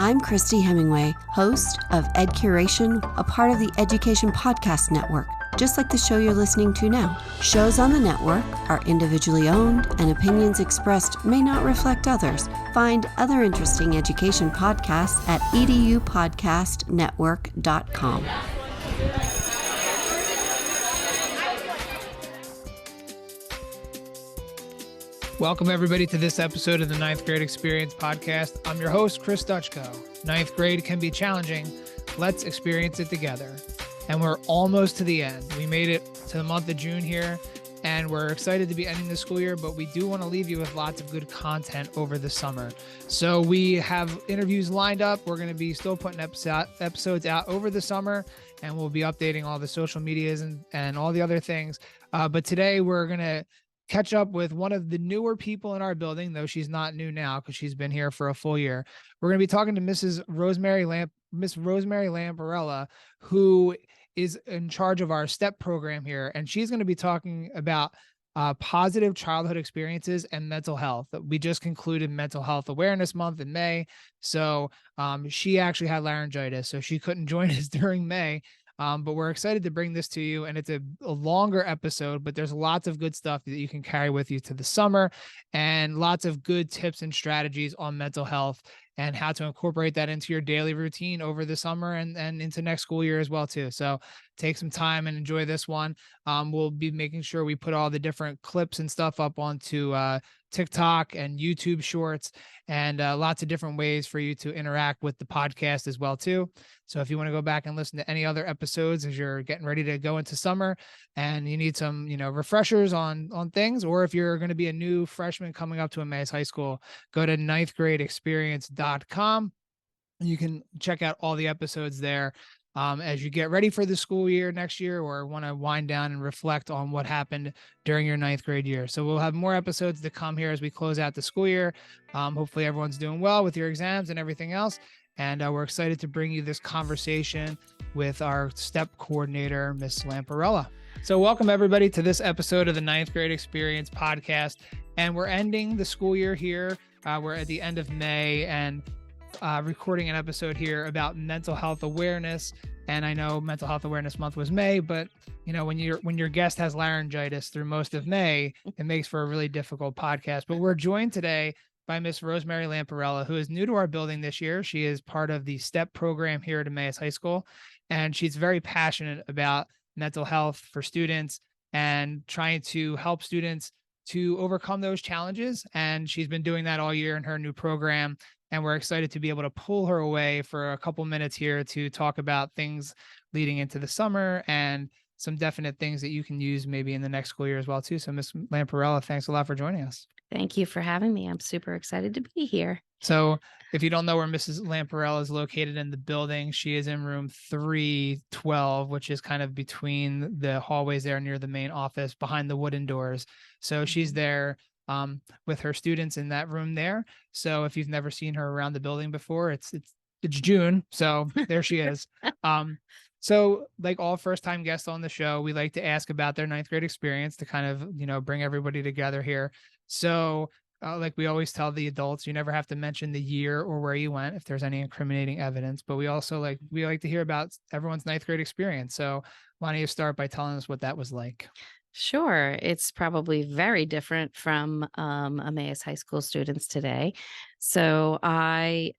I'm Christy Hemingway, host of Ed Curation, a part of the Education Podcast Network, just like the show you're listening to now. Shows on the network are individually owned, and opinions expressed may not reflect others. Find other interesting education podcasts at edupodcastnetwork.com. Welcome, everybody, to this episode of the Ninth Grade Experience Podcast. I'm your host, Chris Dutchko. Ninth grade can be challenging. Let's experience it together. And we're almost to the end. We made it to the month of June here, and we're excited to be ending the school year, but we do want to leave you with lots of good content over the summer. So we have interviews lined up. We're going to be still putting episodes out over the summer, and we'll be updating all the social medias and all the other things. But today we're going to catch up with one of the newer people in our building, though she's not new now because she's been here for a full year. We're going to be talking to Miss Rosemary Lamparella, who is in charge of our S.T.E.P program here, and she's going to be talking about positive childhood experiences and mental health. We just concluded Mental Health Awareness Month in May, so she actually had laryngitis, so she couldn't join us during May. But we're excited to bring this to you, and it's a longer episode, but there's lots of good stuff that you can carry with you to the summer, and lots of good tips and strategies on mental health and how to incorporate that into your daily routine over the summer and into next school year as well too. So take some time and enjoy this one. We'll be making sure we put all the different clips and stuff up onto TikTok and YouTube shorts, and lots of different ways for you to interact with the podcast as well too. So if you want to go back and listen to any other episodes as you're getting ready to go into summer and you need some, refreshers on things, or if you're going to be a new freshman coming up to Emmaus High School, go to ninthgradeexperience.com. You can check out all the episodes there. As you get ready for the school year next year, or want to wind down and reflect on what happened during your ninth grade year. So we'll have more episodes to come here as we close out the school year. Hopefully everyone's doing well with your exams and everything else. And we're excited to bring you this conversation with our S.T.E.P coordinator, Miss Lamparella. So welcome everybody to this episode of the Ninth Grade Experience Podcast. And we're ending the school year here. We're at the end of May, and recording an episode here about mental health awareness. And I know Mental Health Awareness Month was May, but when your guest has laryngitis through most of May, it makes for a really difficult podcast. But we're joined today by Miss Rosemary Lamparella, who is new to our building this year. She is part of the S.T.E.P program here at Emmaus High School, and she's very passionate about mental health for students and trying to help students to overcome those challenges. And she's been doing that all year in her new program. And we're excited to be able to pull her away for a couple minutes here to talk about things leading into the summer and some definite things that you can use maybe in the next school year as well too. So Ms. Lamparella, thanks a lot for joining us. Thank you for having me. I'm super excited to be here. So if you don't know where Mrs. Lamparella is located in the building, she is in room 312, which is kind of between the hallways there near the main office behind the wooden doors. So she's there with her students in that room there. So if you've never seen her around the building before, it's June. So there she is. So like all first-time guests on the show, we like to ask about their ninth grade experience to kind of, bring everybody together here. So like we always tell the adults, you never have to mention the year or where you went if there's any incriminating evidence, but we also like to hear about everyone's ninth grade experience. So why don't you start by telling us what that was like? Sure. It's probably very different from Emmaus High School students today. So I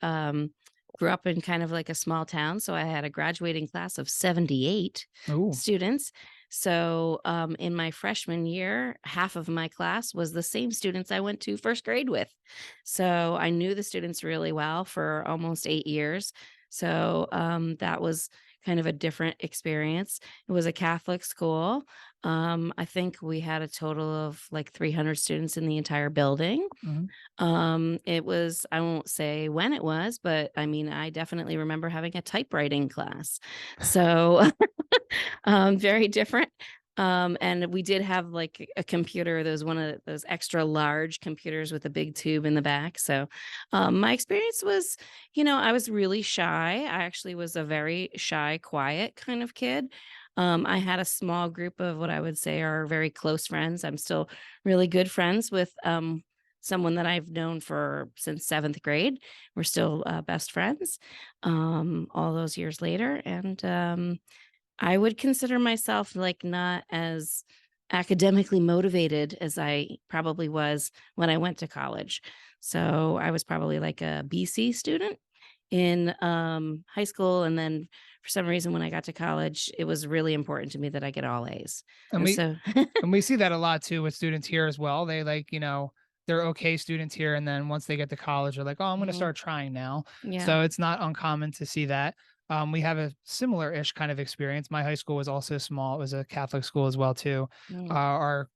grew up in kind of like a small town. So I had a graduating class of 78 Ooh. students. So in my freshman year, half of my class was the same students I went to first grade with. So I knew the students really well for almost 8 years. So that was kind of a different experience. It was a Catholic school. I think we had a total of like 300 students in the entire building. Mm-hmm. It was, I won't say when it was, but I mean, I definitely remember having a typewriting class. So very different. And we did have like a computer. There was one of those extra large computers with a big tube in the back. So my experience was, I was really shy. I actually was a very shy, quiet kind of kid. I had a small group of what I would say are very close friends. I'm still really good friends with someone that I've known since 7th grade. We're still best friends all those years later. And I would consider myself like not as academically motivated as I probably was when I went to college. So I was probably like a BC student in high school. And then for some reason, when I got to college, it was really important to me that I get all A's. And And we so, and we see that a lot too with students here as well. They like, they're okay students here, and then once they get to college, they're like, "Oh, I'm going to Mhm. start trying now." Yeah. So it's not uncommon to see that. We have a similar-ish kind of experience. My high school was also small. It was a Catholic school as well too. Mm.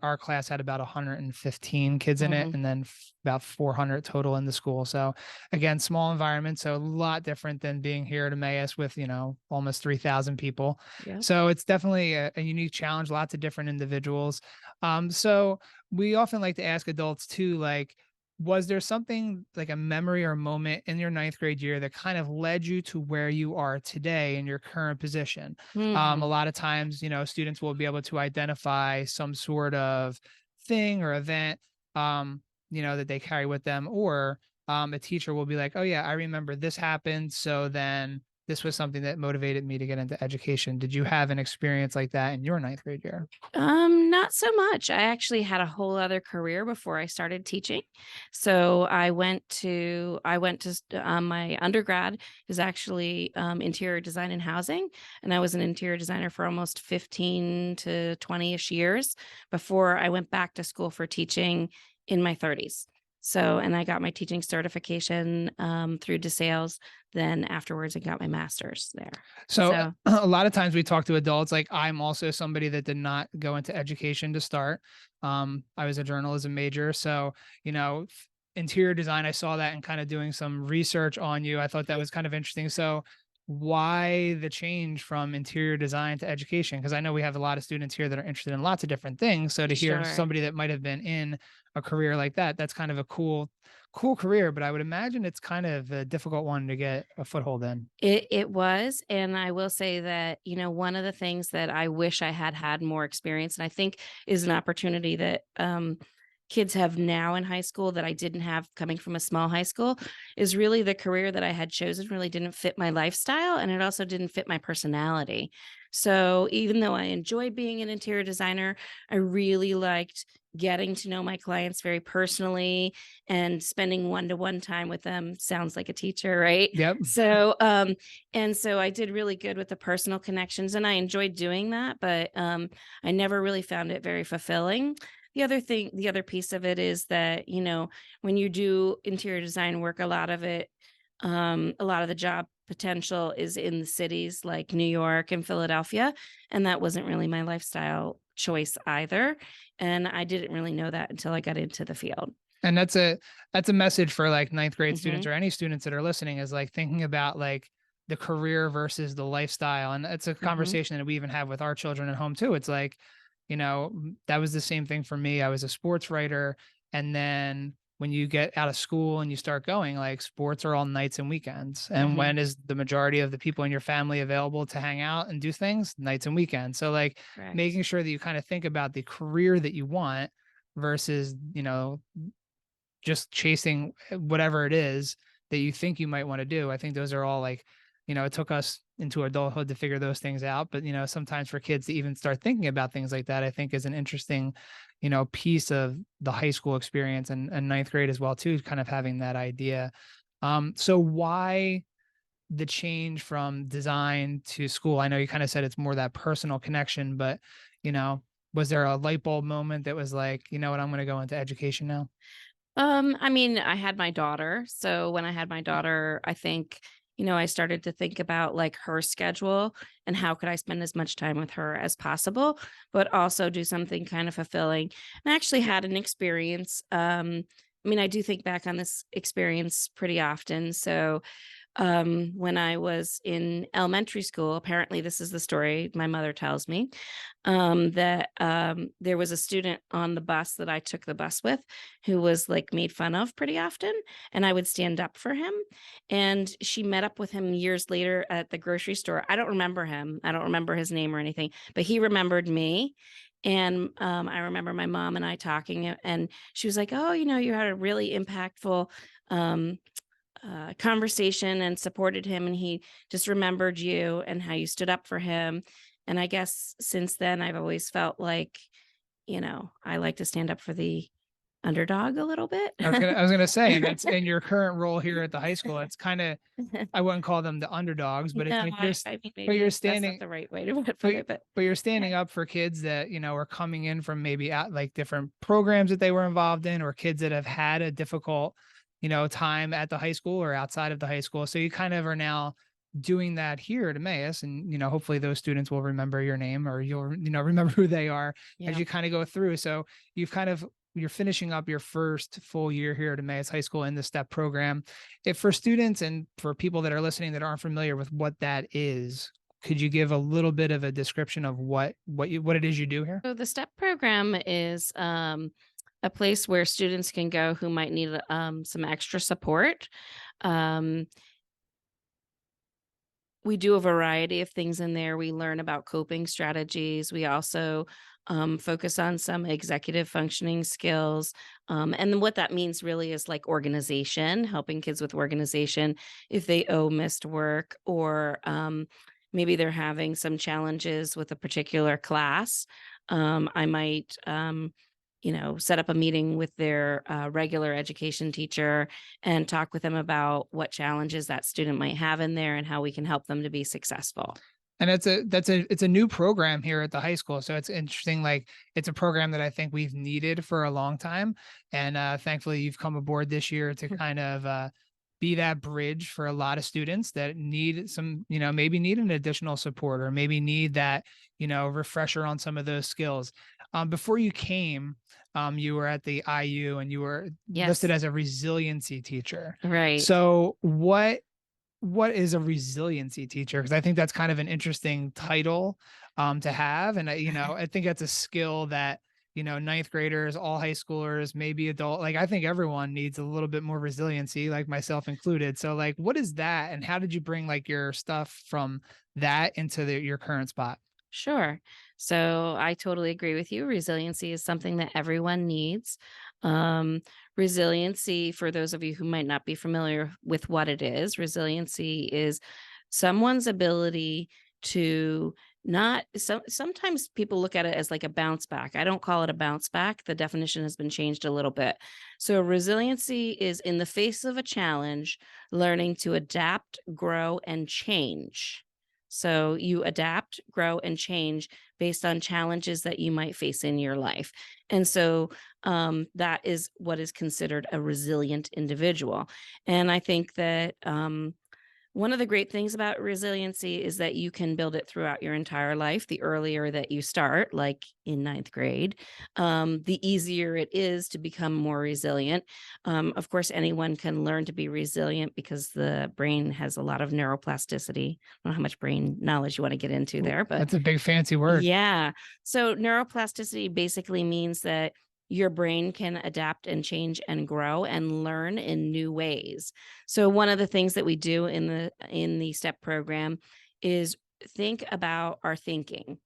Our class had about 115 kids in it, Mhm. and then about 400 total in the school. So again, small environment, so a lot different than being here at Emmaus with almost 3,000 people. Yeah. So it's definitely a unique challenge. Lots of different individuals. So we often like to ask adults too, like, was there something like a memory or moment in your ninth grade year that kind of led you to where you are today in your current position? A Mhm. lot of times, students will be able to identify some sort of thing or event, that they carry with them, or a teacher will be like, "Oh yeah, I remember this happened. So then this was something that motivated me to get into education." Did you have an experience like that in your ninth grade year? Not so much. I actually had a whole other career before I started teaching. So my undergrad is actually interior design and housing, and I was an interior designer for almost 15 to 20ish years before I went back to school for teaching in my 30s. So, and I got my teaching certification through DeSales. Then afterwards, I got my master's there. So So, a lot of times we talk to adults, like I'm also somebody that did not go into education to start. I was a journalism major. So, interior design, I saw that and kind of doing some research on you. I thought that was kind of interesting. So why the change from interior design to education? Because I know we have a lot of students here that are interested in lots of different things. So to hear sure. somebody that might have been in a career like that, that's kind of a cool career, but I would imagine it's kind of a difficult one to get a foothold in. It was, and I will say that, one of the things that I wish I had had more experience, and I think is an opportunity that kids have now in high school that I didn't have coming from a small high school, is really the career that I had chosen really didn't fit my lifestyle, and it also didn't fit my personality. So even though I enjoyed being an interior designer, I really liked getting to know my clients very personally and spending one-to-one time with them. Sounds like a teacher, right? Yep. So I did really good with the personal connections, and I enjoyed doing that, but I never really found it very fulfilling. The other piece of it is that, when you do interior design work, a lot of the job potential is in the cities like New York and Philadelphia, and that wasn't really my lifestyle choice either. And I didn't really know that until I got into the field. And that's a message for like ninth grade students Mhm. or any students that are listening, is like thinking about like the career versus the lifestyle. And it's a Mhm. conversation that we even have with our children at home too. It's like, that was the same thing for me. I was a sports writer. And then when you get out of school and you start going, like sports are all nights and weekends. And Mhm. when is the majority of the people in your family available to hang out and do things? Nights and weekends. So like Correct. making sure that you kind of think about the career that you want versus, just chasing whatever it is that you think you might want to do. I think those are all like, it took us into adulthood to figure those things out. But, sometimes for kids to even start thinking about things like that, I think is an interesting, piece of the high school experience and ninth grade as well, too, kind of having that idea. So why the change from design to school? I know you kind of said it's more that personal connection, but, was there a light bulb moment that was like, you know what, I'm going to go into education now? I mean, I had my daughter. So when I had my daughter, I think, I started to think about like her schedule and how could I spend as much time with her as possible, but also do something kind of fulfilling. And I actually had an experience. I mean, I do think back on this experience pretty often. So when I was in elementary school. Apparently, this is the story my mother tells me, that there was a student on the bus that I took the bus with who was like made fun of pretty often, and I would stand up for him. And she met up with him years later at the grocery store. I don't remember him. I don't remember his name or anything, but he remembered me. And I remember my mom and I talking, and she was like, "Oh, you had a really impactful um, conversation and supported him, and he just remembered you and how you stood up for him." And I guess since then, I've always felt like, I like to stand up for the underdog a little bit. I was gonna say, and that's in your current role here at the high school. It's kind of, I wouldn't call them the underdogs, but it's No, like I mean, but you're maybe that's not standing, the right way to put but it, but but you're standing up for kids that, are coming in from maybe at like different programs that they were involved in, or kids that have had a difficult, time at the high school or outside of the high school. So you kind of are now doing that here at Emmaus, and hopefully those students will remember your name, or you'll remember who they are as yeah. you kind of go through. So you're finishing up your first full year here at Emmaus High School in the STEP program. If for students and for people that are listening that aren't familiar with what that is, could you give a little bit of a description of what it is you do here? So the STEP program is a place where students can go who might need some extra support. Um, we do a variety of things in there. We learn about coping strategies. We also focus on some executive functioning skills. And then what that means really is like organization, helping kids with organization if they owe missed work, or maybe they're having some challenges with a particular class. I might, set up a meeting with their regular education teacher and talk with them about what challenges that student might have in there and how we can help them to be successful. And it's a new program here at the high school. So it's interesting. Like, it's a program that I think we've needed for a long time. And thankfully you've come aboard this year to kind of be that bridge for a lot of students that need some, maybe need an additional support, or maybe need that, refresher on some of those skills. Before you came, you were at the IU and you were listed Yes. as a resiliency teacher. Right. So what is a resiliency teacher? Because I think that's kind of an interesting title to have. And I think that's a skill that, ninth graders, all high schoolers, maybe adult, like I think everyone needs a little bit more resiliency, like myself included. So like, what is that? And how did you bring like your stuff from that into your current spot? Sure. So I totally agree with you. Resiliency is something that everyone needs. Um, Resiliency, for those of you who might not be familiar with what it is, resiliency is someone's ability to not sometimes people look at it as like a bounce back. I don't call it a bounce back. The definition has been changed a little bit. So resiliency is in the face of a challenge, learning to adapt, grow, and change. So you adapt, grow, and change based on challenges that you might face in your life. And so that is what is considered a resilient individual. And I think that one of the great things about resiliency is that you can build it throughout your entire life. The earlier that you start, like in ninth grade, the easier it is to become more resilient. Of course, anyone can learn to be resilient because the brain has a lot of neuroplasticity. I don't know how much brain knowledge you want to get into there, but That's a big fancy word. yeah. So neuroplasticity basically means that your brain can adapt and change and grow and learn in new ways. So one of the things that we do in the STEP program is think about our thinking.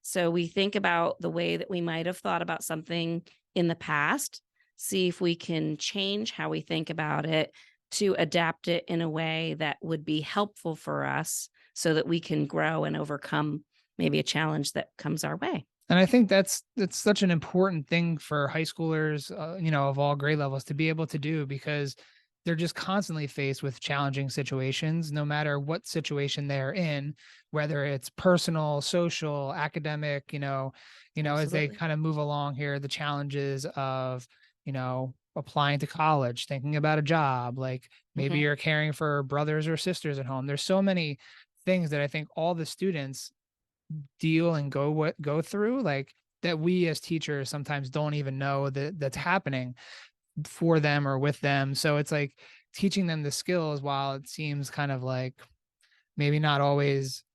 So we think about the way that we might have thought about something in the past, see if we can change how we think about it to adapt it in a way that would be helpful for us so that we can grow and overcome maybe a challenge that comes our way. And I think that's such an important thing for high schoolers, of all grade levels to be able to do, because they're just constantly faced with challenging situations, no matter what situation they're in, whether it's personal, social, academic, as they Absolutely. kind of move along here, the challenges of, applying to college, thinking about a job, like maybe Mhm. you're caring for brothers or sisters at home. There's so many things that I think all the students deal and go through, like, that we as teachers sometimes don't even know that that's happening for them or with them. So it's like teaching them the skills, while it seems kind of like maybe not always,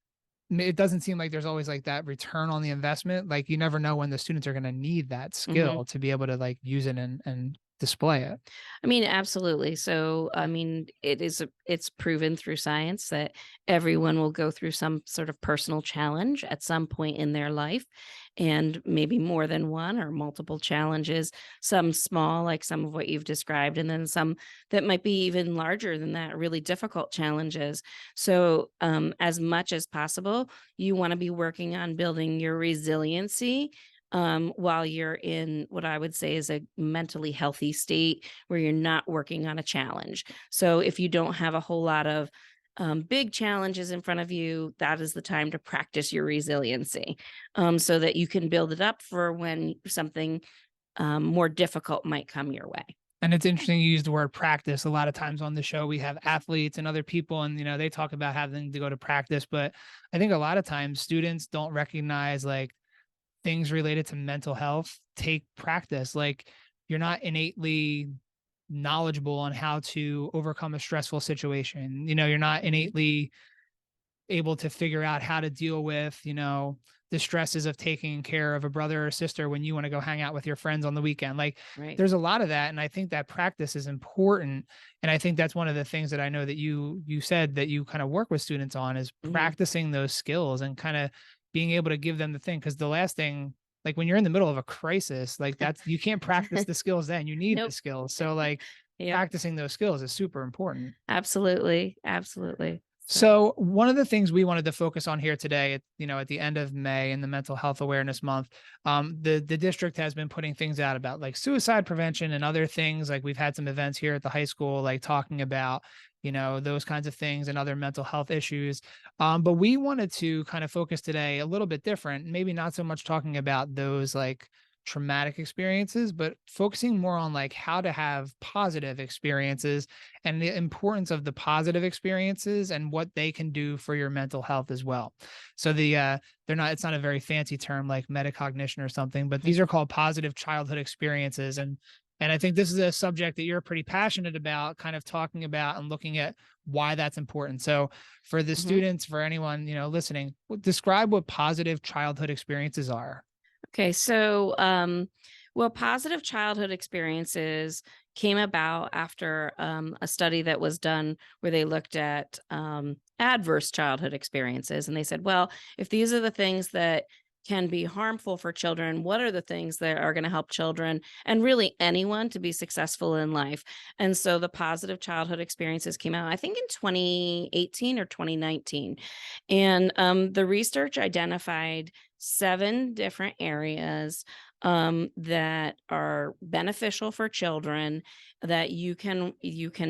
it doesn't seem like there's always like that return on the investment. Like, you never know when the students are going to need that Mhm. skill to be able to like use it and display it. I mean, absolutely. So, I mean, it's proven through science that everyone will go through some sort of personal challenge at some point in their life, and maybe more than one or multiple challenges, some small, like some of what you've described, and then some that might be even larger than that, really difficult challenges. So, as much as possible, you want to be working on building your resiliency while you're in what I would say is a mentally healthy state where you're not working on a challenge. So if you don't have a whole lot of big challenges in front of you, that is the time to practice your resiliency so that you can build it up for when something more difficult might come your way. And it's interesting you use the word practice. A lot of times on the show, we have athletes and other people, and they talk about having to go to practice. But I think a lot of times students don't recognize like things related to mental health take practice. Like you're not innately knowledgeable on how to overcome a stressful situation. You're not innately able to figure out how to deal with, the stresses of taking care of a brother or sister when you want to go hang out with your friends on the weekend. Like Right. there's a lot of that. And I think that practice is important. And I think that's one of the things that I know that you said that you kind of work with students on is practicing those skills and kind of being able to give them the thing. Cause the last thing, like when you're in the middle of a crisis, like you can't practice the skills then. You need the skills. So like practicing those skills is super important. Absolutely. Absolutely. So one of the things we wanted to focus on here today, at the end of May in the Mental Health Awareness Month, the district has been putting things out about like suicide prevention and other things. Like we've had some events here at the high school, like talking about, those kinds of things and other mental health issues. But we wanted to kind of focus today a little bit different, maybe not so much talking about those like traumatic experiences, but focusing more on like how to have positive experiences and the importance of the positive experiences and what they can do for your mental health as well. So it's not a very fancy term like metacognition or something, but these are called positive childhood experiences. And I think this is a subject that you're pretty passionate about, kind of talking about and looking at why that's important. So for the students, for anyone, listening, describe what positive childhood experiences are. Okay, so well, positive childhood experiences came about after a study that was done where they looked at adverse childhood experiences, and they said, well, if these are the things that can be harmful for children, what are the things that are going to help children and really anyone to be successful in life? And so the positive childhood experiences came out, I think in 2018 or 2019. And the research identified 7 different areas that are beneficial for children that you can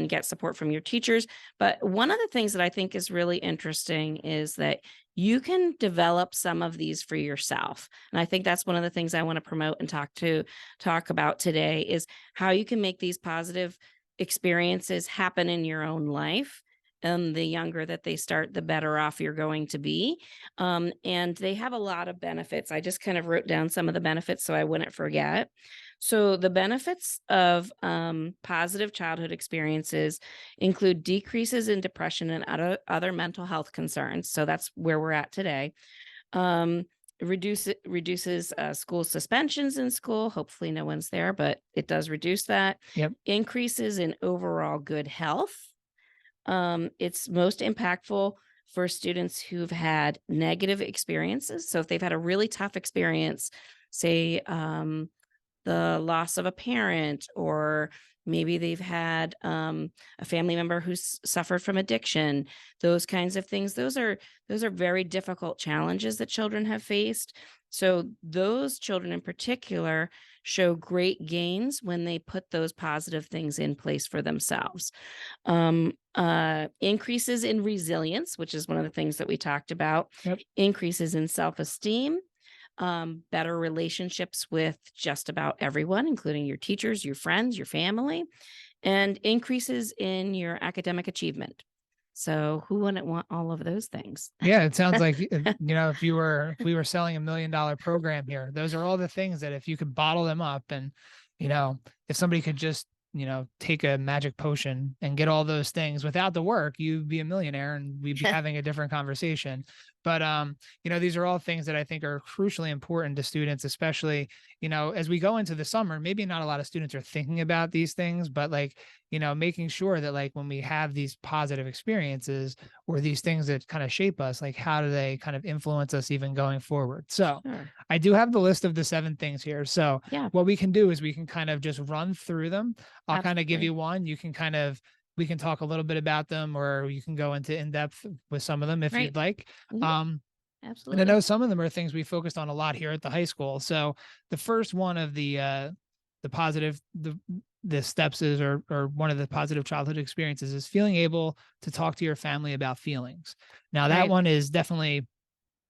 get support from your teachers. But one of the things that I think is really interesting is that you can develop some of these for yourself. And I think that's one of the things I want to promote and talk about today is how you can make these positive experiences happen in your own life. The younger that they start, the better off you're going to be. And they have a lot of benefits. I just kind of wrote down some of the benefits so I wouldn't forget. So the benefits of positive childhood experiences include decreases in depression and other mental health concerns. So that's where we're at today. Reduces school suspensions in school. Hopefully no one's there, but it does reduce that. Yep. Increases in overall good health. It's most impactful for students who've had negative experiences. So if they've had a really tough experience, say the loss of a parent, or maybe they've had a family member who's suffered from addiction, those kinds of things. Those are very difficult challenges that children have faced. So those children in particular show great gains when they put those positive things in place for themselves. Increases in resilience, which is one of the things that we talked about. Yep. Increases in self-esteem. Better relationships with just about everyone, including your teachers, your friends, your family, and increases in your academic achievement. So who wouldn't want all of those things? Yeah, it sounds like, if we were selling $1 million program here, those are all the things that if you could bottle them up and, if somebody could just, take a magic potion and get all those things without the work, you'd be a millionaire and we'd be having a different conversation. But, these are all things that I think are crucially important to students, especially, as we go into the summer. Maybe not a lot of students are thinking about these things, but like, making sure that like when we have these positive experiences or these things that kind of shape us, like how do they kind of influence us even going forward? So Sure. I do have the list of the 7 things here. So Yeah, what we can do is we can kind of just run through them. I'll kind of give absolutely. you one. You can we can talk a little bit about them, or you can go into in depth with some of them if Right. you'd like. Mhm. And I Absolutely. know some of them are things we focused on a lot here at the high school. So the first one of the positive, the steps is, or one of the positive childhood experiences is feeling able to talk to your family about feelings. Now that Right. one is definitely,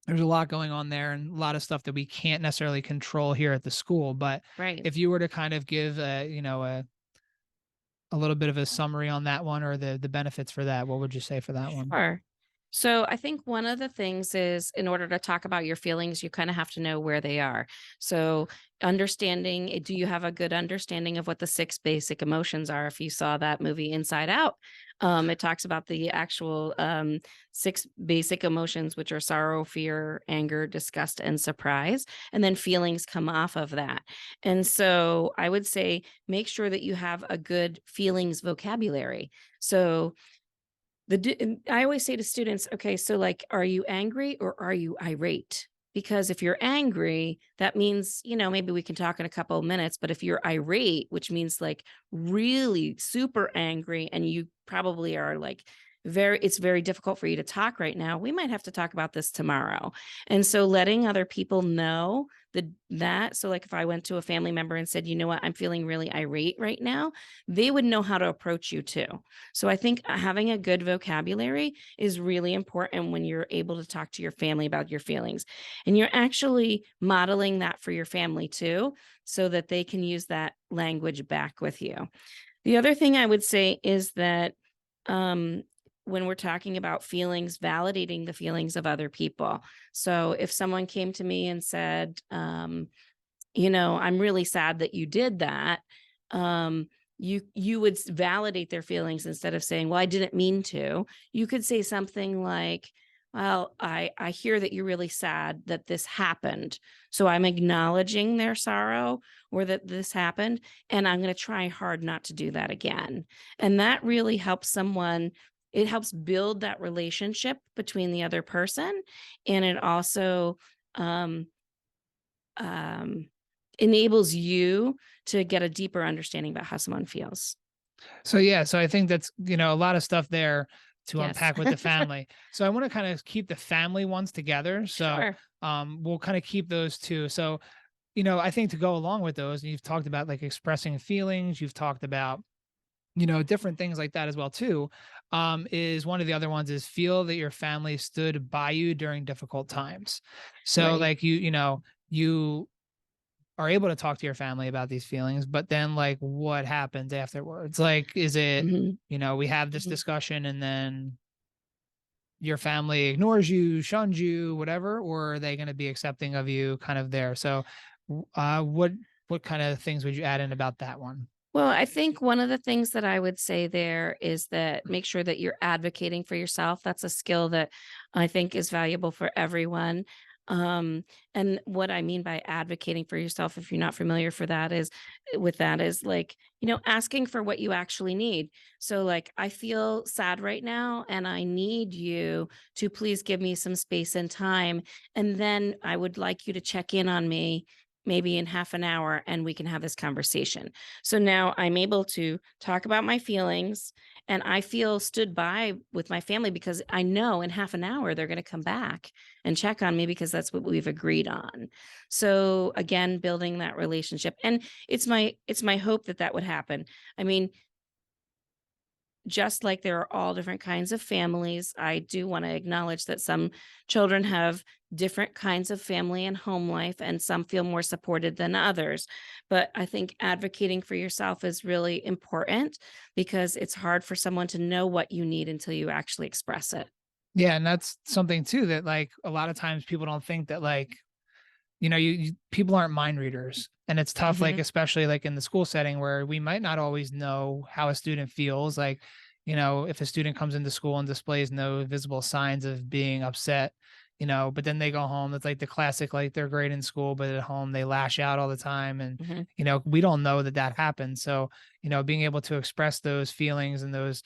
there's a lot going on there and a lot of stuff that we can't necessarily control here at the school. But Right. if you were to kind of give a little bit of a summary on that one, or the benefits for that, what would you say for that one? Sure. So I think one of the things is, in order to talk about your feelings, you kind of have to know where they are. So understanding, do you have a good understanding of what the 6 basic emotions are? If you saw that movie Inside Out, it talks about the actual 6 basic emotions, which are sorrow, fear, anger, disgust, and surprise. And then feelings come off of that. And so I would say make sure that you have a good feelings vocabulary. So and I always say to students, okay, so like, are you angry or are you irate? Because if you're angry, that means, maybe we can talk in a couple of minutes. But if you're irate, which means like really super angry, and you probably are like it's very difficult for you to talk right now, we might have to talk about this tomorrow. And so letting other people know so like if I went to a family member and said, you know what, I'm feeling really irate right now, they would know how to approach you too. So I think having a good vocabulary is really important when you're able to talk to your family about your feelings. And you're actually modeling that for your family too, so that they can use that language back with you. The other thing I would say is that um, when we're talking about feelings, validating the feelings of other people. So if someone came to me and said, I'm really sad that you did that. You would validate their feelings instead of saying, well, I didn't mean to. You could say something like, well, I hear that you're really sad that this happened. So I'm acknowledging their sorrow, or that this happened, and I'm going to try hard not to do that again. And that really helps someone. It helps build that relationship between the other person. And it also, um, um, enables you to get a deeper understanding about how someone feels. So yeah, so I think that's, a lot of stuff there to Yes. unpack with the family. So I want to kind of keep the family ones together. So Sure. we'll kind of keep those two. So, I think to go along with those, you've talked about like expressing feelings, you've talked about, different things like that as well too. Is one of the other ones is feel that your family stood by you during difficult times. So Right. like you are able to talk to your family about these feelings, but then like what happens afterwards? Like, is it, Mhm. we have this Mhm. discussion and then your family ignores you, shuns you, whatever, or are they going to be accepting of you kind of there? So, what kind of things would you add in about that one? Well, I think one of the things that I would say there is that make sure that you're advocating for yourself. That's a skill that I think is valuable for everyone. Um, and what I mean by advocating for yourself, if you're not familiar with that is like, asking for what you actually need. So like, I feel sad right now and I need you to please give me some space and time. And then I would like you to check in on me maybe in half an hour and we can have this conversation. So now I'm able to talk about my feelings, and I feel stood by with my family because I know in half an hour they're going to come back and check on me because that's what we've agreed on. So again, building that relationship. And it's my hope that that would happen. I mean, just like there are all different kinds of families, I do want to acknowledge that some children have different kinds of family and home life, and some feel more supported than others. But I think advocating for yourself is really important because it's hard for someone to know what you need until you actually express it. Yeah, and that's something too that like a lot of times people don't think that like people aren't mind readers, and it's tough, like, Mhm. especially like in the school setting where we might not always know how a student feels. Like, if a student comes into school and displays no visible signs of being upset, but then they go home, it's like the classic, like they're great in school, but at home they lash out all the time. And, Mhm. we don't know that happens. So, being able to express those feelings and those,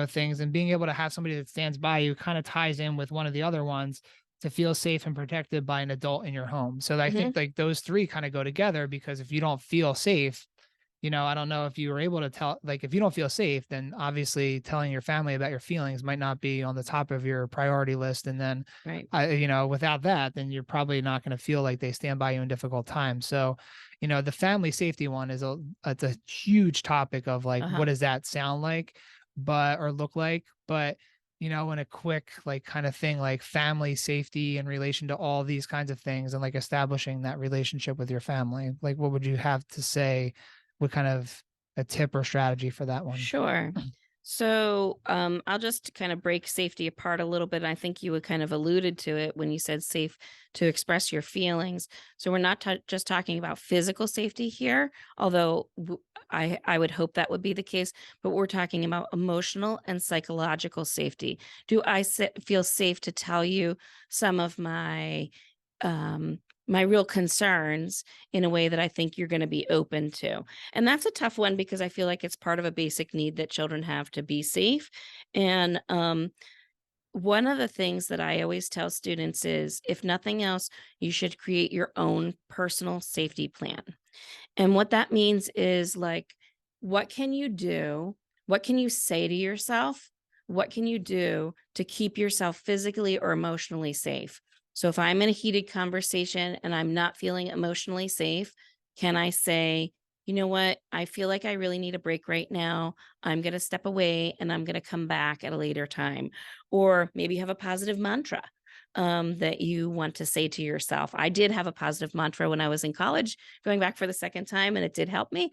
things, and being able to have somebody that stands by you kind of ties in with one of the other ones, to feel safe and protected by an adult in your home. So I Mhm. think like those three kind of go together, because if you don't feel safe, I don't know if you were able to tell, like, if you don't feel safe, then obviously telling your family about your feelings might not be on the top of your priority list. And then, Right. without that, then you're probably not going to feel like they stand by you in difficult times. So, the family safety one it's a huge topic of like, what Uh-huh. does that sound like, or look like? But, in a quick, like, kind of thing, like family safety in relation to all these kinds of things, and like establishing that relationship with your family, like, what would you have to say? What kind of a tip or strategy for that one? Sure. So I'll just kind of break safety apart a little bit. I think you had kind of alluded to it when you said safe to express your feelings. So we're not just talking about physical safety here, although I would hope that would be the case, but we're talking about emotional and psychological safety. Do I feel safe to tell you some of um, my real concerns in a way that I think you're going to be open to? And that's a tough one because I feel like it's part of a basic need that children have to be safe. And one of the things that I always tell students is, if nothing else, you should create your own personal safety plan. And what that means is, like, what can you do? What can you say to yourself? What can you do to keep yourself physically or emotionally safe? So if I'm in a heated conversation and I'm not feeling emotionally safe, can I say, you know what? I feel like I really need a break right now. I'm going to step away and I'm going to come back at a later time. Or maybe have a positive mantra that you want to say to yourself. I did have a positive mantra when I was in college, going back for the second time, and it did help me.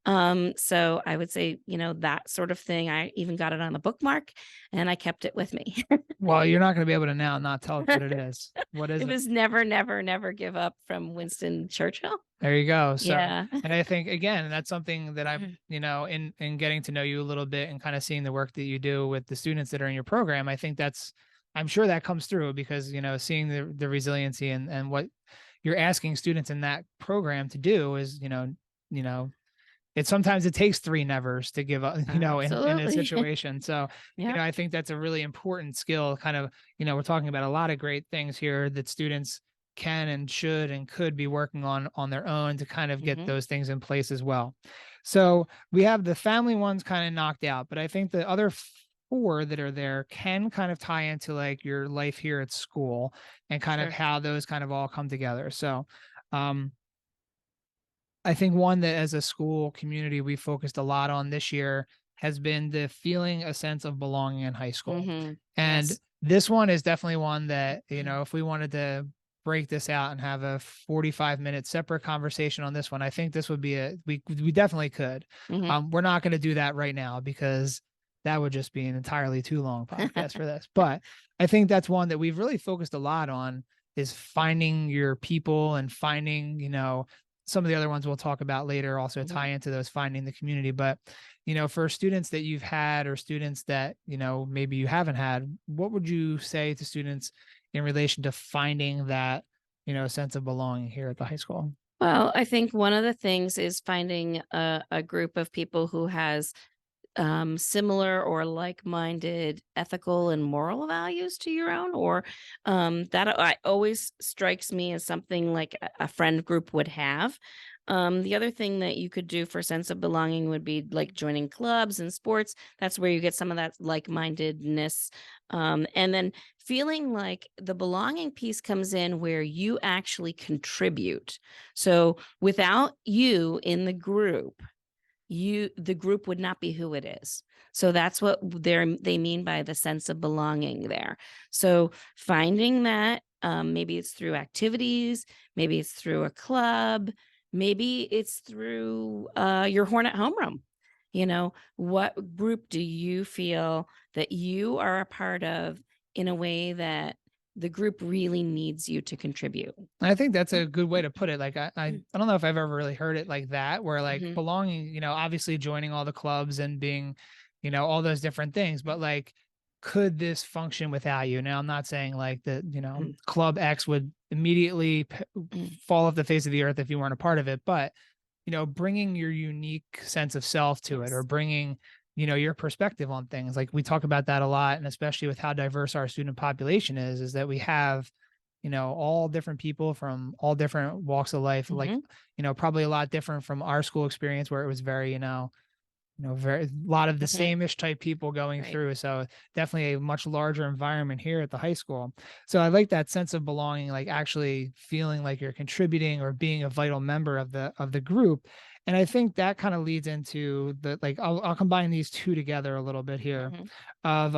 So I would say, that sort of thing. I even got it on a bookmark and I kept it with me. Well, you're not going to be able to now not tell us what it is. What is It it? was never, never, never give up from Winston Churchill. There you go. So, Yeah. and I think again, that's something that I've, Mhm. in getting to know you a little bit and kind of seeing the work that you do with the students that are in your program, I think I'm sure that comes through, because, seeing the resiliency and what you're asking students in that program to do is, you know, sometimes it takes three nevers to give up, in a Absolutely. situation. So, Yeah. I think that's a really important skill. Kind of, we're talking about a lot of great things here that students can and should and could be working on their own to kind of get Hmm. those things in place as well. So we have the family ones kind of knocked out, but I think the other four that are there can kind of tie into like your life here at school and kind of Sure. how those kind of all come together. So, um, I think one that as a school community we focused a lot on this year has been the feeling a sense of belonging in high school. Hmm. And Yes. this one is definitely one that, if we wanted to break this out and have a 45-minute separate conversation on this one, I think this would be we definitely could. Hmm. We're not going to do that right now because that would just be an entirely too long podcast for this. But I think that's one that we've really focused a lot on, is finding your people and finding, some of the other ones we'll talk about later also Hmm. tie into those, finding the community. But, for students that you've had or students that, maybe you haven't had, what would you say to students in relation to finding that, sense of belonging here at the high school? Well, I think one of the things is finding a group of people who has similar or like-minded ethical and moral values to your own, or that always strikes me as something like a friend group would have. The other thing that you could do for sense of belonging would be like joining clubs and sports. That's where you get some of that like-mindedness. And then feeling like the belonging piece comes in where you actually contribute. So without you in the group would not be who it is. So that's what they mean by the sense of belonging there. So finding that, maybe it's through activities, maybe it's through a club, maybe it's through your Hornet homeroom. What group do you feel that you are a part of in a way that the group really needs you to contribute. I think that's a good way to put it. Like, I don't know if I've ever really heard it like that, where like belonging, obviously joining all the clubs and being, all those different things, but like, could this function without you? Now, I'm not saying like that, Club X would immediately fall off the face of the earth if you weren't a part of it, but, bringing your unique sense of self to it, or bringing, your perspective on things. Like, we talk about that a lot, and especially with how diverse our student population is that we have, all different people from all different walks of life. Like, probably a lot different from our school experience, where it was very, very a lot of the same-ish type people going through. So definitely a much larger environment here at the high school. So I like that sense of belonging, like actually feeling like you're contributing or being a vital member of the group. And I think that kind of leads into the, like, I'll combine these two together a little bit here of,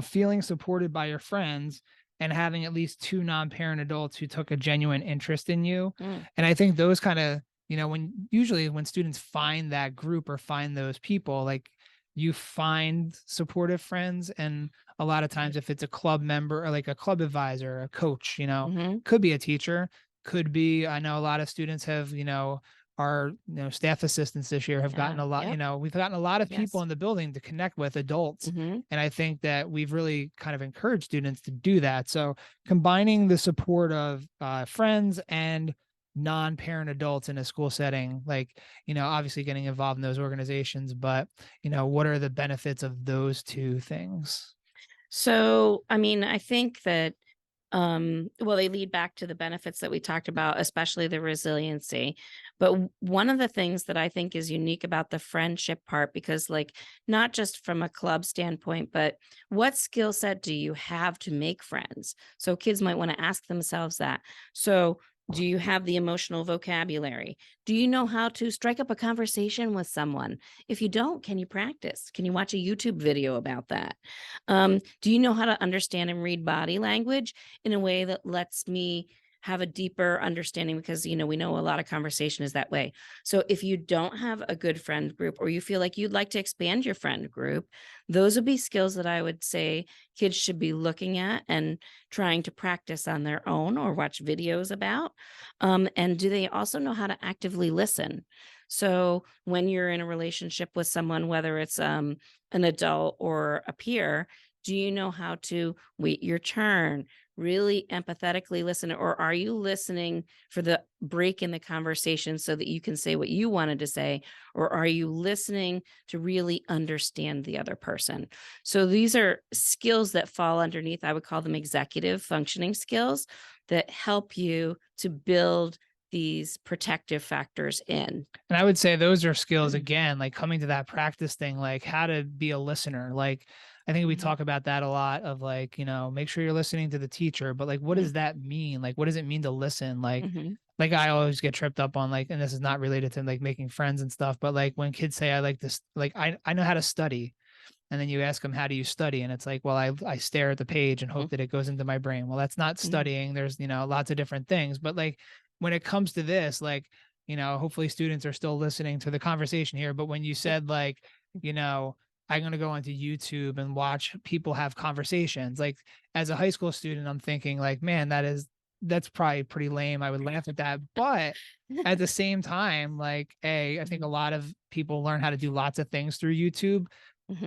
feeling supported by your friends and having at least two non-parent adults who took a genuine interest in you. And I think those kind of, when students find that group or find those people, like, you find supportive friends. And a lot of times, if it's a club member or like a club advisor, a coach, could be a teacher, could be, I know a lot of students have, our staff assistants this year have gotten a lot, we've gotten a lot of people in the building to connect with adults. And I think that we've really kind of encouraged students to do that. So combining the support of friends and non-parent adults in a school setting, like, obviously getting involved in those organizations, but, what are the benefits of those two things? So, I mean, I think that well, they lead back to the benefits that we talked about, especially the resiliency. But one of the things that I think is unique about the friendship part, because like, not just from a club standpoint, but what skill set do you have to make friends? So kids might want to ask themselves that. So do you have the emotional vocabulary? Do you know how to strike up a conversation with someone? If you don't, can you practice? Can you watch a YouTube video about that? Do you know how to understand and read body language in a way that lets me have a deeper understanding? Because, we know a lot of conversation is that way. So if you don't have a good friend group, or you feel like you'd like to expand your friend group, those would be skills that I would say kids should be looking at and trying to practice on their own or watch videos about. And do they also know how to actively listen? So when you're in a relationship with someone, whether it's an adult or a peer, do you know how to wait your turn, really empathetically listen? Or are you listening for the break in the conversation so that you can say what you wanted to say? Or are you listening to really understand the other person? So these are skills that fall underneath, I would call them executive functioning skills, that help you to build these protective factors in. And I would say those are skills, again, like coming to that practice thing, like how to be a listener. Like, I think we talk about that a lot of like, make sure you're listening to the teacher, but like, what does that mean? Like, what does it mean to listen? Like I always get tripped up on, like, and this is not related to like making friends and stuff, but like when kids say, I like this, like, I know how to study. And then you ask them, how do you study? And it's like, well, I stare at the page and hope that it goes into my brain. Well, that's not studying. There's, lots of different things, but like, when it comes to this, like, hopefully students are still listening to the conversation here. But when you said like, I'm going to go onto YouTube and watch people have conversations, like, as a high school student, I'm thinking like, man, that's probably pretty lame. I would laugh at that. But at the same time, like, I think a lot of people learn how to do lots of things through YouTube,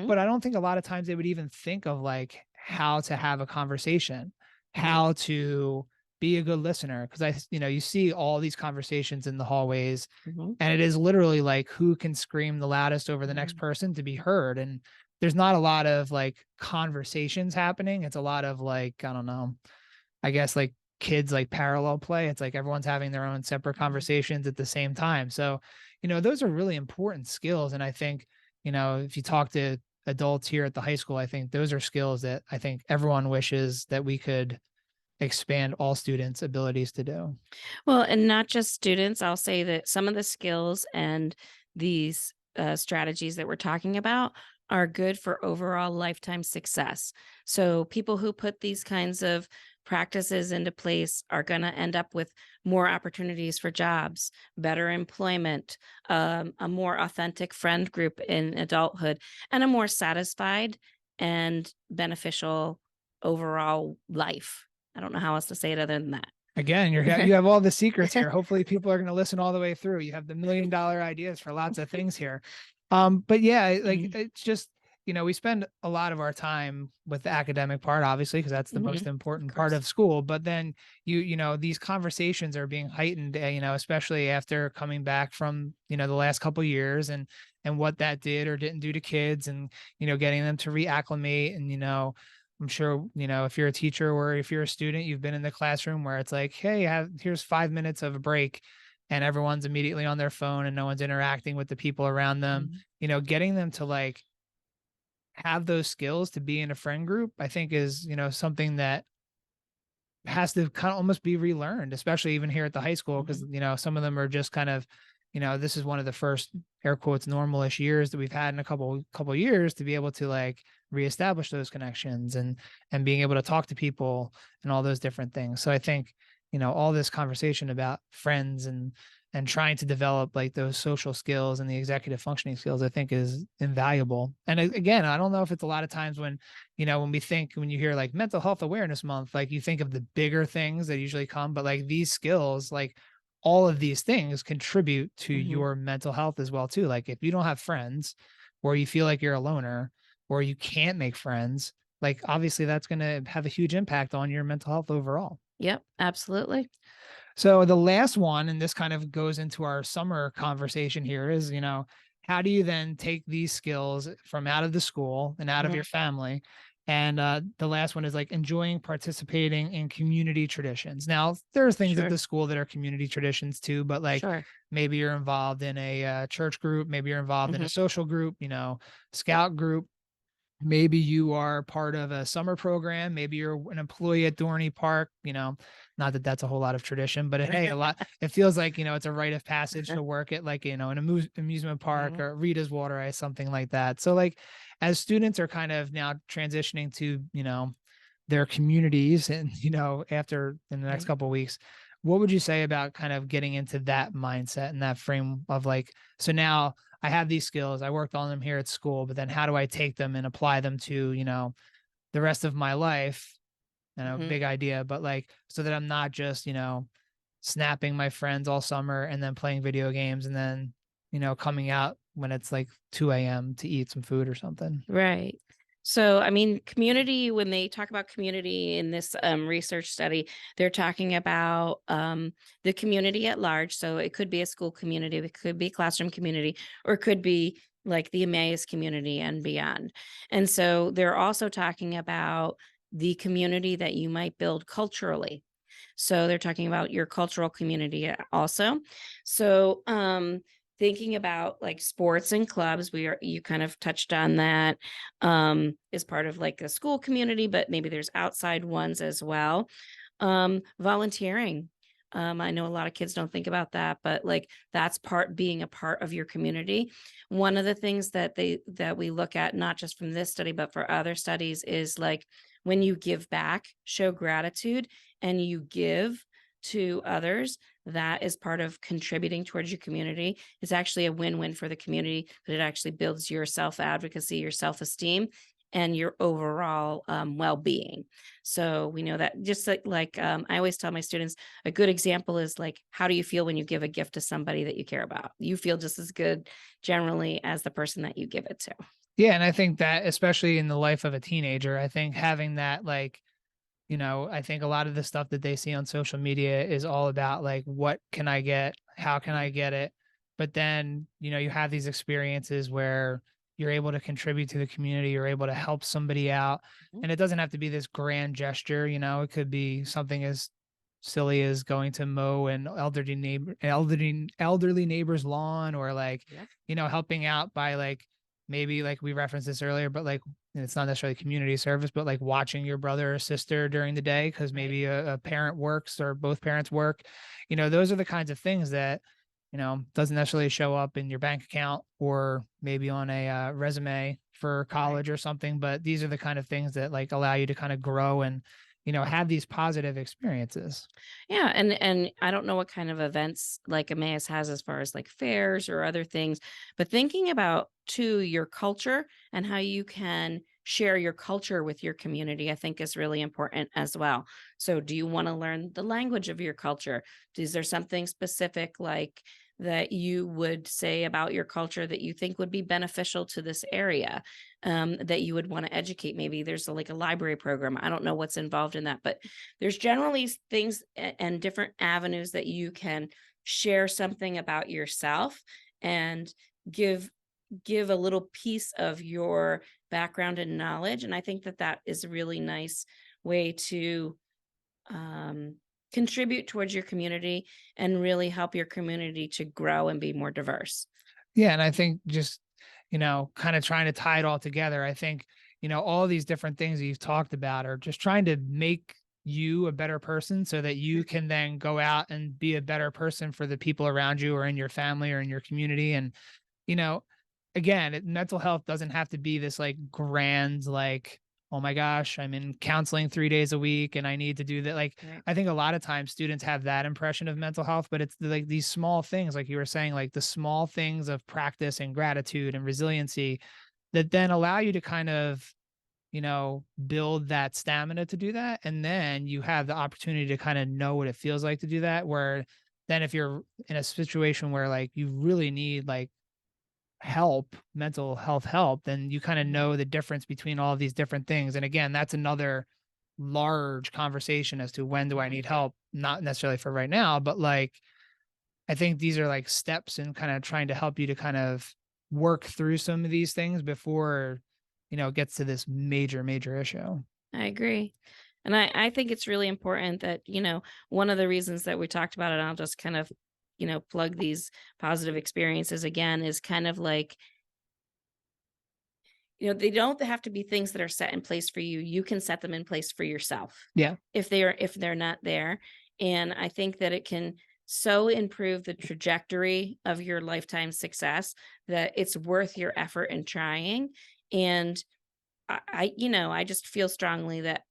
but I don't think a lot of times they would even think of like how to have a conversation, how to be a good listener. Cause you see all these conversations in the hallways, and it is literally like, who can scream the loudest over the next person to be heard. And there's not a lot of like conversations happening. It's a lot of like, I don't know, I guess like kids like parallel play. It's like everyone's having their own separate conversations at the same time. So, those are really important skills. And I think, if you talk to adults here at the high school, I think those are skills that I think everyone wishes that we could expand all students' abilities to do. Well, and not just students. I'll say that some of the skills and these strategies that we're talking about are good for overall lifetime success. So people who put these kinds of practices into place are going to end up with more opportunities for jobs, better employment, a more authentic friend group in adulthood, and a more satisfied and beneficial overall life. I don't know how else to say it other than that. Again, you have all the secrets here. Hopefully people are going to listen all the way through. You have the $1 million ideas for lots of things here. But yeah, like it's just, we spend a lot of our time with the academic part, obviously, because that's the most important part of school. But then these conversations are being heightened, especially after coming back from, the last couple of years and what that did or didn't do to kids and, getting them to reacclimate and, I'm sure, if you're a teacher or if you're a student, you've been in the classroom where it's like, hey, here's 5 minutes of a break and everyone's immediately on their phone and no one's interacting with the people around them, getting them to like have those skills to be in a friend group, I think is, something that has to kind of almost be relearned, especially even here at the high school. Cause some of them are just kind of, this is one of the first air quotes normalish years that we've had in a couple years to be able to like reestablish those connections and being able to talk to people and all those different things. So I think, all this conversation about friends and trying to develop like those social skills and the executive functioning skills, I think is invaluable. And again, I don't know if it's a lot of times when, when you hear like mental health awareness month, like you think of the bigger things that usually come, but like these skills, like all of these things contribute to your mental health as well too. Like if you don't have friends or you feel like you're a loner or you can't make friends, like obviously that's going to have a huge impact on your mental health overall. Yep, absolutely. So the last one, and this kind of goes into our summer conversation here is, how do you then take these skills from out of the school and out of your family? And the last one is like enjoying participating in community traditions. Now, there's things at the school that are community traditions too, but like maybe you're involved in a church group, maybe you're involved in a social group, scout group. Maybe you are part of a summer program. Maybe you're an employee at Dorney Park, not that that's a whole lot of tradition, but hey, it feels like, it's a rite of passage to work at like, an amusement park or Rita's Water Ice, something like that. So like as students are kind of now transitioning to, their communities and, after in the next couple of weeks, what would you say about kind of getting into that mindset and that frame of like, so now I have these skills, I worked on them here at school, but then how do I take them and apply them to, the rest of my life? Big idea, but like, so that I'm not just, snapping my friends all summer and then playing video games and then, coming out when it's like 2 a.m. to eat some food or something. Right. So, I mean, community, when they talk about community in this research study, they're talking about the community at large. So it could be a school community, it could be a classroom community, or it could be like the Emmaus community and beyond. And so they're also talking about the community that you might build culturally. So they're talking about your cultural community also. So, thinking about like sports and clubs, you kind of touched on that as part of like a school community, but maybe there's outside ones as well. Volunteering. I know a lot of kids don't think about that, but like that's being a part of your community. One of the things that we look at, not just from this study, but for other studies, is like when you give back, show gratitude, and you give to others, that is part of contributing towards your community. It's actually a win-win for the community, but it actually builds your self-advocacy, your self-esteem, and your overall well-being. So we know that just like I always tell my students, a good example is like, how do you feel when you give a gift to somebody that you care about? You feel just as good generally as the person that you give it to. Yeah. And I think that especially in the life of a teenager, I think having that like, I think a lot of the stuff that they see on social media is all about like, what can I get? How can I get it? But then, you have these experiences where you're able to contribute to the community, you're able to help somebody out. And it doesn't have to be this grand gesture, it could be something as silly as going to mow an elderly neighbor's lawn or like, helping out by like, maybe like we referenced this earlier, but like, it's not necessarily community service, but like watching your brother or sister during the day, because maybe a parent works or both parents work, those are the kinds of things that, doesn't necessarily show up in your bank account or maybe on a resume for college or something. But these are the kind of things that like allow you to kind of grow and, have these positive experiences. Yeah. And I don't know what kind of events like Emmaus has as far as like fairs or other things, but thinking about to your culture and how you can share your culture with your community, I think is really important as well. So do you want to learn the language of your culture? Is there something specific like that you would say about your culture that you think would be beneficial to this area, that you would want to educate? Maybe there's like a library program. I don't know what's involved in that, but there's generally things and different avenues that you can share something about yourself and give a little piece of your background and knowledge. And I think that that is a really nice way to contribute towards your community and really help your community to grow and be more diverse. Yeah. And I think just, kind of trying to tie it all together, I think, all these different things that you've talked about are just trying to make you a better person so that you can then go out and be a better person for the people around you or in your family or in your community. And, you know, again, mental health doesn't have to be this like grand, like, oh my gosh, I'm in counseling 3 days a week and I need to do that. Like, Right. I think a lot of times students have that impression of mental health, but it's like these small things, like you were saying, like the small things of practice and gratitude and resiliency that then allow you to kind of, build that stamina to do that. And then you have the opportunity to kind of know what it feels like to do that. Where then if you're in a situation where like you really need like help, mental health help, then you kind of know the difference between all of these different things. And again, that's another large conversation as to when do I need help, not necessarily for right now, but like I think these are like steps in kind of trying to help you to kind of work through some of these things before, it gets to this major issue. I agree. And I think it's really important that, one of the reasons that we talked about it, and I'll just kind of, plug these positive experiences again, is kind of like, they don't have to be things that are set in place for you. You can set them in place for yourself. Yeah. If they're not there. And I think that it can so improve the trajectory of your lifetime success that it's worth your effort in trying. And I just feel strongly that,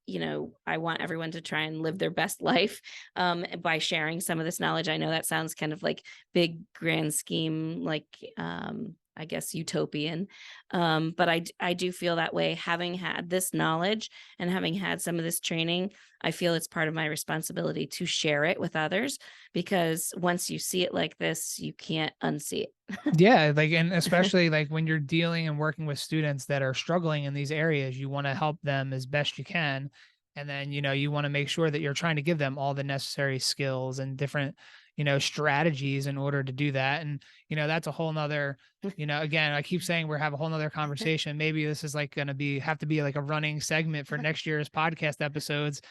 I want everyone to try and live their best life by sharing some of this knowledge. I know that sounds kind of like big grand scheme, like, I guess utopian. But I do feel that way. Having had this knowledge and having had some of this training, I feel it's part of my responsibility to share it with others, because once you see it like this, you can't unsee it. Yeah. Like, and especially like when you're dealing and working with students that are struggling in these areas, you want to help them as best you can. And then, you want to make sure that you're trying to give them all the necessary skills and different, strategies in order to do that. And, that's a whole nother, again, I keep saying we're have a whole nother conversation. Maybe this is like going to have to be like a running segment for next year's podcast episodes,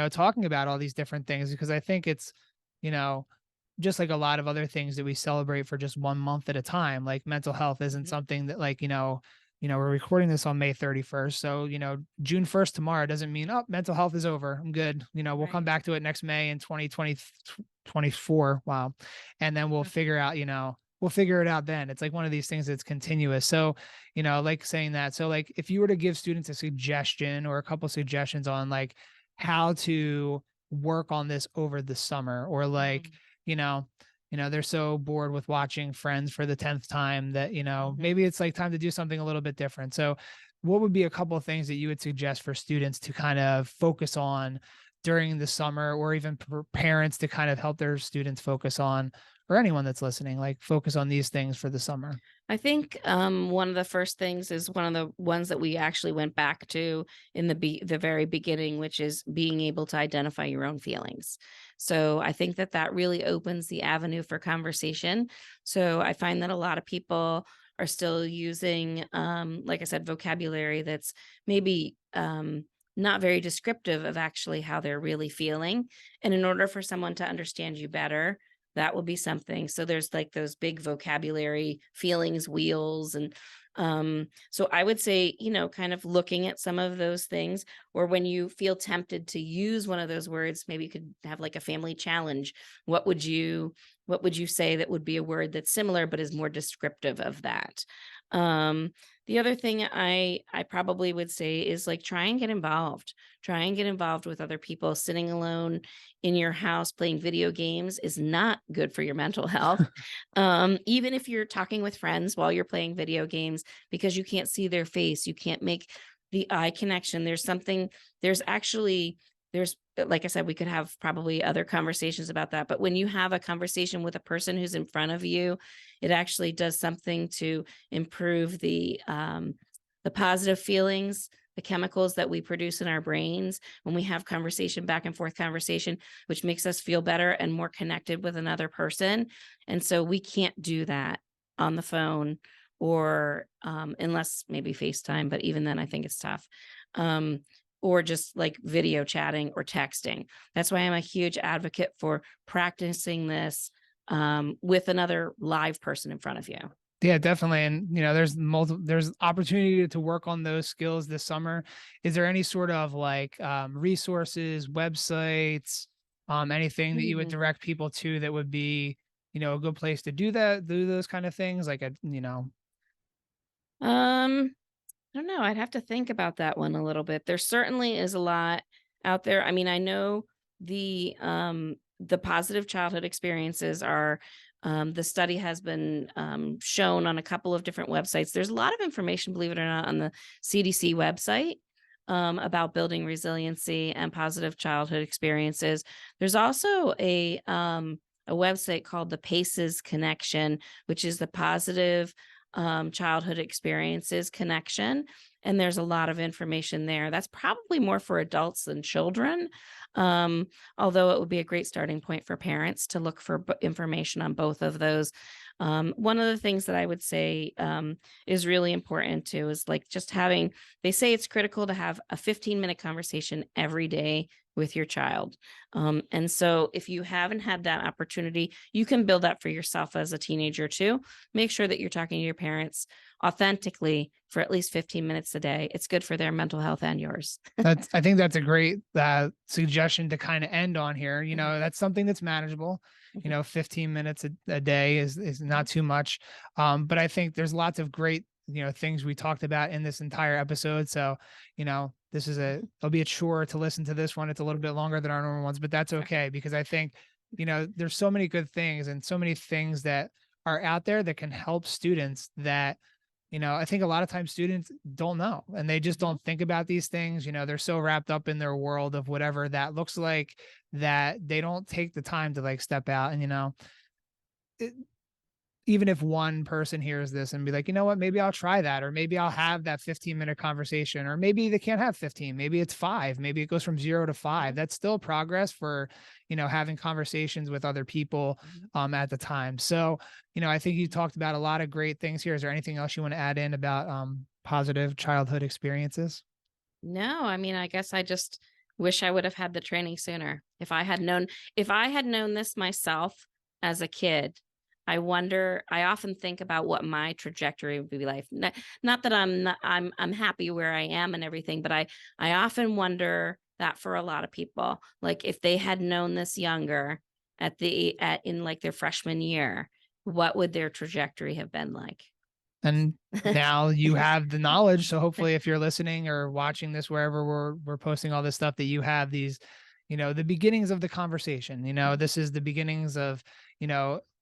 talking about all these different things, because I think it's, just like a lot of other things that we celebrate for just 1 month at a time. Like mental health isn't something that like, we're recording this on May 31st. So, June 1st tomorrow doesn't mean, oh, mental health is over. I'm good. We'll come back to it next May in 2024. Wow. And then we'll figure out, we'll figure it out then. It's like one of these things that's continuous. So, like saying that. So like if you were to give students a suggestion or a couple of suggestions on like how to work on this over the summer, or like, they're so bored with watching Friends for the 10th time that, maybe it's like time to do something a little bit different. So what would be a couple of things that you would suggest for students to kind of focus on during the summer, or even for parents to kind of help their students focus on, or anyone that's listening, like focus on these things for the summer? I think one of the first things is one of the ones that we actually went back to in the very beginning, which is being able to identify your own feelings. So I think that really opens the avenue for conversation. So I find that a lot of people are still using, like I said, vocabulary that's maybe not very descriptive of actually how they're really feeling. And in order for someone to understand you better, that will be something. So there's like those big vocabulary feelings wheels. And so I would say, kind of looking at some of those things, or when you feel tempted to use one of those words, maybe you could have like a family challenge. What would you say that would be a word that's similar, but is more descriptive of that? The other thing I probably would say is like try and get involved with other people. Sitting alone in your house playing video games is not good for your mental health. Even if you're talking with friends while you're playing video games, because you can't see their face, you can't make the eye connection. There's like I said, we could have probably other conversations about that. But when you have a conversation with a person who's in front of you, it actually does something to improve the positive feelings, the chemicals that we produce in our brains when we have back and forth conversation, which makes us feel better and more connected with another person. And so we can't do that on the phone or unless maybe FaceTime, but even then I think it's tough. Or just like video chatting or texting. That's why I'm a huge advocate for practicing this with another live person in front of you. Yeah, definitely. And, there's opportunity to work on those skills this summer. Is there any sort of like resources, websites, anything that you would direct people to that would be, a good place to do those kind of things? Like, I don't know. I'd have to think about that one a little bit. There certainly is a lot out there. I mean, I know the positive childhood experiences are, the study has been shown on a couple of different websites. There's a lot of information, believe it or not, on the CDC website about building resiliency and positive childhood experiences. There's also a website called the PACEs Connection, which is the Positive Childhood Experiences Connection. And there's a lot of information there. That's probably more for adults than children. Although it would be a great starting point for parents to look for information on both of those. One of the things that I would say is really important too is like just they say it's critical to have a 15-minute conversation every day with your child. And so if you haven't had that opportunity, you can build that for yourself as a teenager too. Make sure that you're talking to your parents authentically for at least 15 minutes a day. It's good for their mental health and yours. I think that's a great suggestion to kind of end on here. That's something that's manageable. 15 minutes a day is not too much. But I think there's lots of great, things we talked about in this entire episode. So, it'll be a chore to listen to this one. It's a little bit longer than our normal ones, but that's okay because I think, there's so many good things and so many things that are out there that can help students that, I think a lot of times students don't know and they just don't think about these things. They're so wrapped up in their world of whatever that looks like that they don't take the time to like step out and, even if one person hears this and be like, you know what, maybe I'll try that, or maybe I'll have that 15-minute conversation, or maybe they can't have 15, maybe it's 5, maybe it goes from 0 to 5. That's still progress for, having conversations with other people at the time. So, I think you talked about a lot of great things here. Is there anything else you want to add in about positive childhood experiences? No, I mean, I guess I just wish I would have had the training sooner. If I had known this myself as a kid, I often think about what my trajectory would be like. Not that I'm happy where I am and everything, but I often wonder that for a lot of people, like if they had known this younger in like their freshman year, what would their trajectory have been like? And now you have the knowledge. So hopefully if you're listening or watching this, wherever we're posting all this stuff, that you have these, the beginnings of the conversation, this is the beginnings of,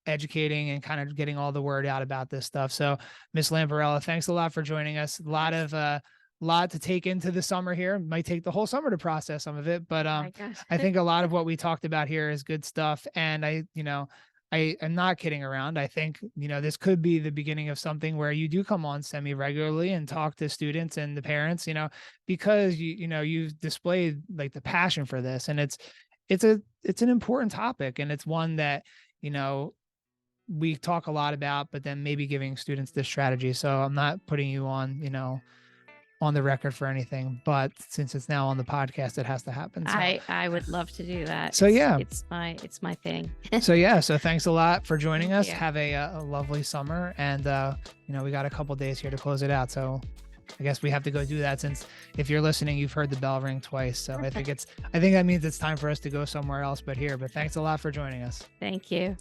educating and kind of getting all the word out about this stuff. So Miss Lamparella, thanks a lot for joining us. A lot to take into the summer here. It might take the whole summer to process some of it, but I think a lot of what we talked about here is good stuff. And I am not kidding around. I think, this could be the beginning of something where you do come on semi-regularly and talk to students and the parents, because you've displayed like the passion for this. And it's an important topic. And it's one that, we talk a lot about, but then maybe giving students this strategy. So I'm not putting you on, on the record for anything, but since it's now on the podcast, it has to happen. So. I would love to do that. So yeah, it's my thing. So thanks a lot for joining us. You. Have a lovely summer. And, we got a couple days here to close it out. So I guess we have to go do that, since if you're listening, you've heard the bell ring twice. So I think that means it's time for us to go somewhere else but here. But thanks a lot for joining us. Thank you.